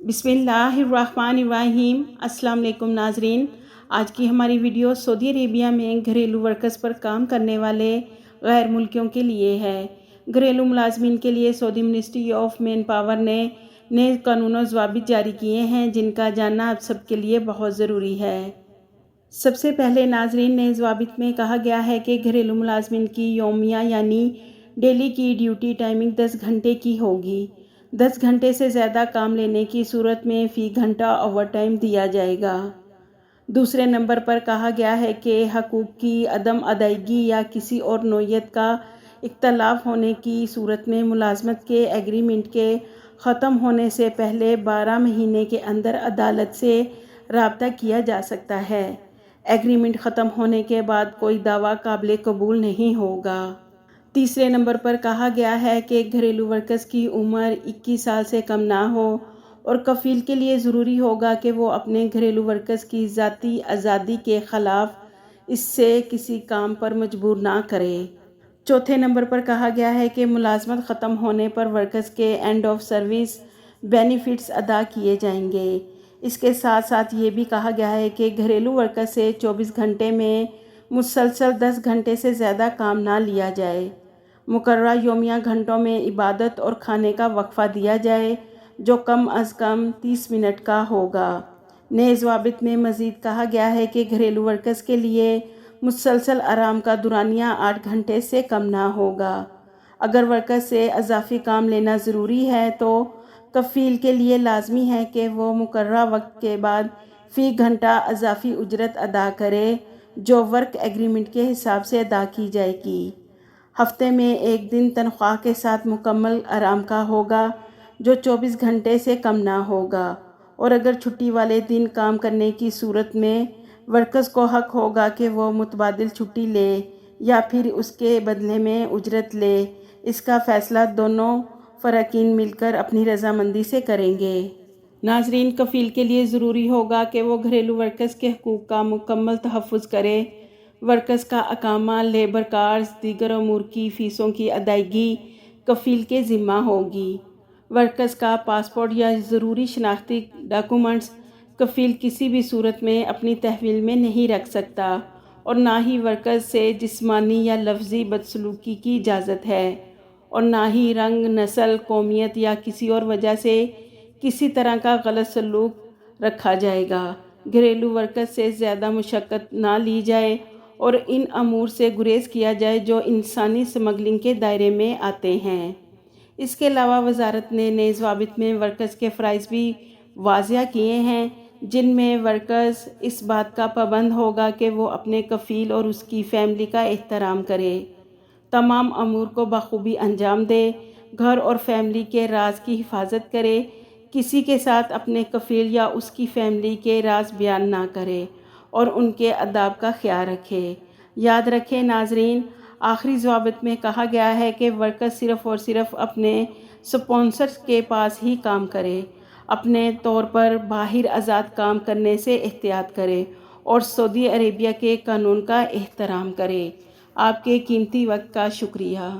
बिस्मिल्लाहिर्रहमानिर्रहीम। अस्सलाम वालेकुम नाजरीन। आज की हमारी वीडियो सऊदी अरेबिया में घरेलू वर्कर्स पर काम करने वाले गैर मुल्कियों के लिए है। घरेलू मुलाजमीन के लिए Saudi ministry of man power ने नए कानून और ज़वाबित जारी किए हैं, जिनका जानना आप सबके लिए बहुत ज़रूरी है। सबसे पहले नाजरीन, नए ज़वाबित में कहा गया है कि घरेलू मुलाजमीन की यौमिया यानी डेली की ड्यूटी टाइमिंग 10 घंटे की होगी। 10 घंटे से ज़्यादा काम लेने की सूरत में फ़ी घंटा ओवर टाइम दिया जाएगा। दूसरे नंबर पर कहा गया है कि हकूक़ की अदम अदायगी या किसी और नौयत का इख्तलाफ होने की सूरत में मुलाजमत के एग्रीमेंट के ख़त्म होने से पहले 12 महीने के अंदर अदालत से राब्ता किया जा सकता है। एग्रीमेंट ख़त्म होने के बाद कोई दावा काबिल कबूल नहीं होगा। तीसरे नंबर पर कहा गया है कि घरेलू वर्कर्स की उम्र 21 साल से कम ना हो और कफ़ील के लिए ज़रूरी होगा कि वो अपने घरेलू वर्कर्स की ज़ाती आज़ादी के ख़िलाफ़ इससे किसी काम पर मजबूर ना करे। चौथे नंबर पर कहा गया है कि मुलाजमत ख़त्म होने पर वर्कर्स के एंड ऑफ सर्विस बेनिफिट्स अदा किए जाएंगे। इसके साथ साथ ये भी कहा गया है कि घरेलू वर्कर्स से 24 घंटे में मुसलसल 10 घंटे से ज़्यादा काम ना लिया जाए। मुकर्ररा यौमिया घंटों में इबादत और खाने का वक्फ़ा दिया जाए, जो कम अज़ कम 30 मिनट का होगा। नए ज़वाबित में मज़ीद कहा गया है कि घरेलू वर्कर्स के लिए मुसलसल आराम का दुरानिया 8 घंटे से कम ना होगा। अगर वर्कर्स से अज़ाफ़ी काम लेना ज़रूरी है तो कफ़ील के लिए लाजमी है कि वो मुकर्ररा वक्त के बाद फ़ी घंटा अज़ाफ़ी उजरत अदा करे, जो वर्क एग्रीमेंट के हिसाब से अदा की जाएगी। हफ्ते में एक दिन तनख्वाह के साथ मुकम्मल आराम का होगा, जो 24 घंटे से कम ना होगा। और अगर छुट्टी वाले दिन काम करने की सूरत में वर्कर्स को हक होगा कि वो मुतबादिल छुट्टी ले या फिर उसके बदले में उजरत ले। इसका फ़ैसला दोनों फ़रक़ीन मिलकर अपनी रज़ामंदी से करेंगे। नाजरीन, कफ़ील के लिए ज़रूरी होगा कि वो घरेलू वर्कर्स के हकूक़ का मुकम्मल तहफ़्फ़ुज़ करे। वर्कर्स का अकामा, लेबर कार्ड्स, दीगर अमूर की फ़ीसों की अदायगी कफ़ील के ज़िम्मा होगी। वर्कर्स का पासपोर्ट या ज़रूरी शनाख्ती डॉक्यूमेंट्स कफ़ील किसी भी सूरत में अपनी तहवील में नहीं रख सकता और ना ही वर्कर्स से जिस्मानी या लफ्ज़ी बदसलूकी की इजाज़त है और ना ही रंग, नस्ल, कौमियत या किसी और वजह से किसी तरह का गलत सलूक रखा जाएगा। घरेलू वर्कर्स से ज़्यादा मुशक्क़त ना ली जाए और इन अमूर से गुरेज किया जाए जो इंसानी स्मगलिंग के दायरे में आते हैं। इसके अलावा वजारत ने नए ज़वाबित में वर्कर्स के फ़राइज़ भी वाज़िया किए हैं, जिनमें वर्कर्स इस बात का पाबंद होगा कि वो अपने कफ़ील और उसकी फ़ैमिली का एहतराम करे, तमाम अमूर को बखूबी अंजाम दे, घर और फैमिली के राज की हिफाजत करे, किसी के साथ अपने कफ़ील या उसकी फ़ैमिली के राज बयान ना करे और उनके अदाब का ख्याल रखे। याद रखें नाजरीन, आखिरी ज़वाबित में कहा गया है कि वर्कर सिर्फ़ और सिर्फ अपने स्पॉन्सर्स के पास ही काम करे, अपने तौर पर बाहर आज़ाद काम करने से एहतियात करे और सऊदी अरेबिया के कानून का एहतराम करे। आपके कीमती वक्त का शुक्रिया।